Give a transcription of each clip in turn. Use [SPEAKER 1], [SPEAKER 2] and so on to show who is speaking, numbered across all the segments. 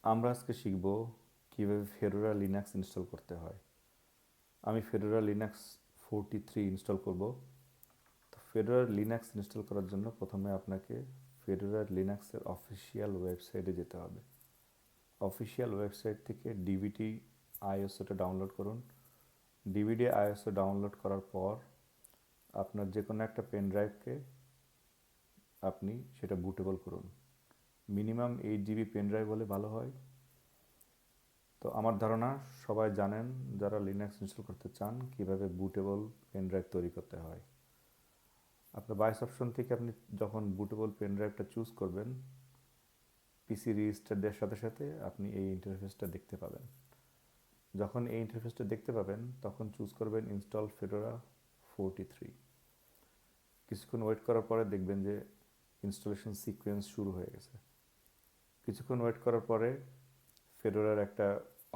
[SPEAKER 1] আমরা আজকে শিখব কীভাবে ফেডোরা লিনাক্স ইনস্টল করতে হয়। আমি ফেডোরা লিনাক্স 43 ইনস্টল করব। তো ফেডোরা লিনাক্স ইনস্টল করার জন্য প্রথমে আপনাকে ফেডোরা লিনাক্সের অফিসিয়াল ওয়েবসাইটে যেতে হবে। অফিসিয়াল ওয়েবসাইট থেকে ডিভিডি আইএসওটা ডাউনলোড করুন। ডিভিডি আইএসও ডাউনলোড করার পর আপনার যে কোনো একটা পেন ড্রাইভকে আপনি সেটা বুটেবল করুন। মিনিমাম 8 GB পেন ড্রাইভ হলে ভালো হয়। তো আমার ধারণা সবাই জানেন যারা লিনাক্স ইনস্টল করতে চান কীভাবে বুটেবল পেন ড্রাইভ তৈরি করতে হয়। আপনার বাইস অপশন থেকে আপনি যখন বুটেবল পেন ড্রাইভটা চুজ করবেন, পিসি রেজিস্টার দেওয়ার সাথে সাথে আপনি এই ইন্টারফেসটা দেখতে পাবেন। যখন এই ইন্টারফেসটা দেখতে পাবেন তখন চুজ করবেন ইনস্টল ফেডোরা 43। কিছুক্ষণ ওয়েট করার পরে দেখবেন যে ইনস্টলেশন সিকোয়েন্স শুরু হয়ে গেছে। কিছুক্ষণ ওয়েট করার পরে ফেডোরার একটা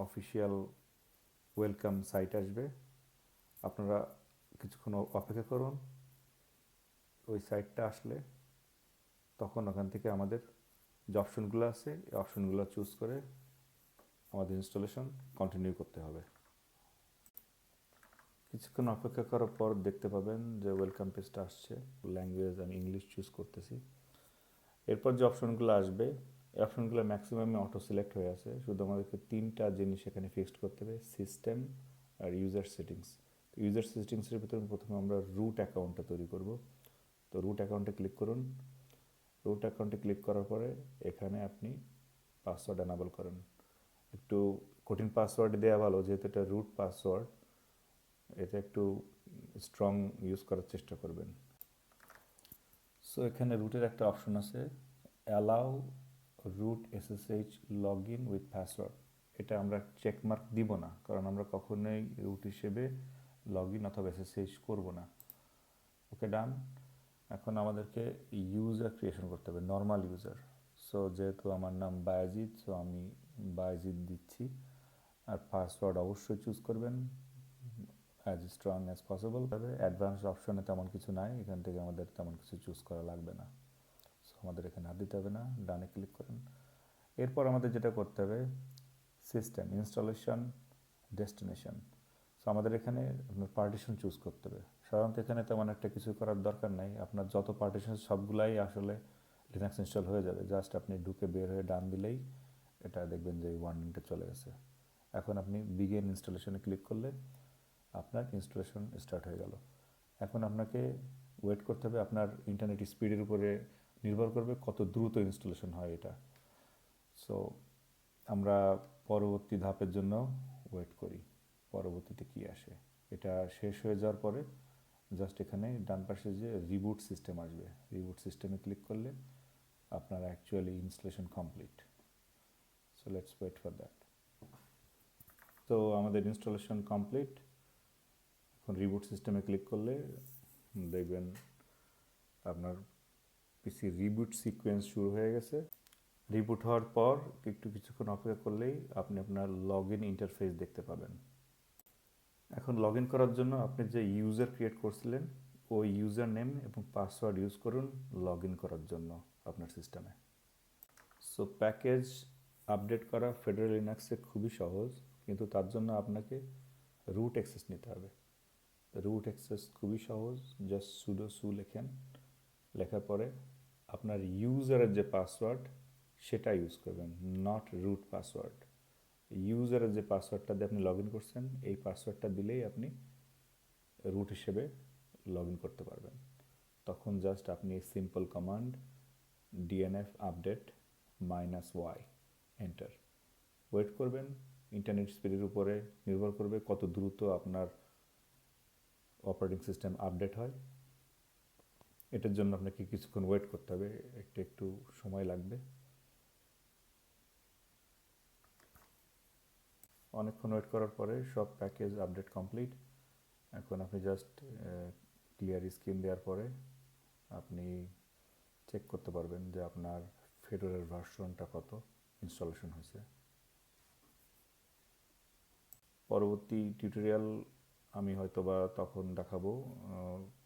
[SPEAKER 1] অফিসিয়াল ওয়েলকাম সাইট আসবে। আপনারা কিছুক্ষণ অপেক্ষা করুন। ওই সাইটটা আসলে তখন ওখান থেকে আমাদের যে অপশনগুলো আছে এই অপশনগুলো চুজ করে আমাদের ইনস্টলেশন কন্টিনিউ করতে হবে। কিছুক্ষণ অপেক্ষা করার পর দেখতে পাবেন যে ওয়েলকাম পেজটা আসছে। ল্যাঙ্গুয়েজ আমি ইংলিশ চুজ করতেছি। এরপর যে অপশনগুলো আসবে এই অপশনগুলো ম্যাক্সিমামে অটো সিলেক্ট হয়ে আছে। শুধু আমাদেরকে 3টা জিনিস এখানে ফিক্সড করতে হবে, সিস্টেম আর ইউজার সেটিংস। ইউজার সেটিংসের ভিতরে প্রথমে আমরা রুট অ্যাকাউন্টটা তৈরি করব। তো রুট অ্যাকাউন্টে ক্লিক করুন। রুট অ্যাকাউন্টে ক্লিক করার পরে এখানে আপনি পাসওয়ার্ড এনাবল করেন। একটু কঠিন পাসওয়ার্ড দেওয়া ভালো, যেহেতু এটা রুট পাসওয়ার্ড, এটা একটু স্ট্রং ইউজ করার চেষ্টা করবেন। সো এখানে রুটের একটা অপশন আছে, allow root SSH log in with password. এটা আমরা চেকমার্ক দিব না, কারণ আমরা কখনোই রুট হিসেবে লগ ইন অথবা এসএসএইচ করব না। ওকে, ডান। এখন আমাদেরকে ইউজার ক্রিয়েশন করতে হবে, নর্মাল ইউজার। সো যেহেতু আমার নাম বায়াজিৎ, সো আমি বায়াজিৎ দিচ্ছি। আর পাসওয়ার্ড অবশ্যই চুজ করবেন অ্যাজ স্ট্রং অ্যাজ পসিবল। তবে অ্যাডভান্স অপশনে তেমন কিছু নাই, এখান থেকে আমাদের তেমন কিছু চুজ করা লাগবে না। সো আমাদের এখানে আর দিতে হবে না, ডানে ক্লিক করেন। এরপর আমাদের যেটা করতে হবে, সিস্টেম ইনস্টলেশন ডেস্টিনেশন। সো আমাদের এখানে আপনার পার্টিশন চুজ করতে হবে। সাধারণত এখানে তেমন একটা কিছু করার দরকার নাই, আপনার যত পার্টিশন সবগুলাই আসলে লিনাক্স ইনস্টল হয়ে যাবে। জাস্ট আপনি ঢুকে বের হয়ে ডান দিলেই এটা দেখবেন যে ওয়ার্নিংটা চলে গেছে। এখন আপনি বিগিন ইনস্টলেশনে ক্লিক করলে আপনার ইনস্টলেশন স্টার্ট হয়ে গেল। এখন আপনাকে ওয়েট করতে হবে, আপনার ইন্টারনেট স্পিডের উপরে নির্ভর করবে কত দ্রুত ইনস্টলেশন হয় এটা। সো আমরা পরবর্তী ধাপের জন্য ওয়েট করি, পরবর্তীতে কি আসে। এটা শেষ হয়ে যাওয়ার পরে জাস্ট এখানে ডান পাশে যে রিবুট সিস্টেম আসবে, রিবুট সিস্টেমে ক্লিক করলে আপনার actually installation complete. So let's wait for that. তো আমাদের ইনস্টলেশন কমপ্লিট। এখন রিবুট সিস্টেমে ক্লিক করলে দেখবেন আপনার পিসি রিবুট সিকোয়েন্স শুরু হয়ে গেছে। রিবুট হওয়ার পর কিছুক্ষণ অপেক্ষা করলেই আপনি আপনার লগ ইন ইন্টারফেস দেখতে পাবেন। এখন লগ ইন করার জন্য আপনি যে ইউজার ক্রিয়েট করছিলেন ওই ইউজার নেম এবং পাসওয়ার্ড ইউজ করুন লগ ইন করার জন্য আপনার সিস্টেমে। সো প্যাকেজ আপডেট করা ফেডারেল লিনাক্সে খুবই সহজ, কিন্তু তার জন্য আপনাকে রুট অ্যাক্সেস নিতে হবে। রুট অ্যাক্সেস খুবই সহজ, জাস্ট সুডো সু লেখেন। লেখার পরে আপনার ইউজারের যে পাসওয়ার্ড সেটা ইউজ করবেন, নট রুট পাসওয়ার্ড। ইউজারের যে পাসওয়ার্ডটা দিয়ে আপনি লগ ইন করছেন এই পাসওয়ার্ডটা দিলেই আপনি রুট হিসেবে লগ ইন করতে পারবেন। তখন জাস্ট আপনি simple command DNF update -y enter wait করবেন। ইন্টারনেট স্পিডের উপরে নির্ভর করবে কত দ্রুত আপনার অপারেটিং সিস্টেম আপডেট হয়। এটার জন্য আপনাকে কিছুক্ষণ ওয়েট করতে হবে, একটু সময় লাগবে। অনেকক্ষণ ওয়েট করার পরে সব প্যাকেজ আপডেট কমপ্লিট। এখন আপনি জাস্ট ক্লিয়ার স্ক্রিন দেওয়ার পরে আপনি চেক করতে পারবেন যে আপনার ফেডোরার ভার্সনটা কত ইনস্টলেশন হয়েছে। পরবর্তী টিউটোরিয়াল আমি হয়তোবা তখন দেখাবো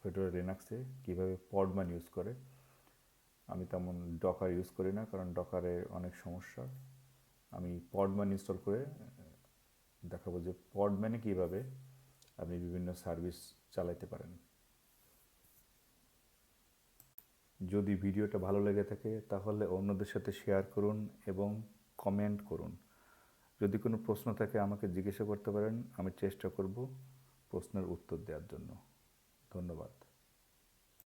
[SPEAKER 1] ফেডোরা লিনাক্সে কীভাবে পডম্যান ইউজ করে। আমি তেমন ডকার ইউজ করি না, কারণ ডকারে অনেক সমস্যা। আমি পডম্যান ইনস্টল করে দেখাবো যে পডম্যানে কীভাবে আপনি বিভিন্ন সার্ভিস চালাতে পারেন। যদি ভিডিওটা ভালো লেগে থাকে তাহলে অন্যদের সাথে শেয়ার করুন এবং কমেন্ট করুন। যদি কোনো প্রশ্ন থাকে আমাকে জিজ্ঞাসা করতে পারেন, আমি চেষ্টা করব প্রশ্নের উত্তর দেওয়ার জন্য। ধন্যবাদ।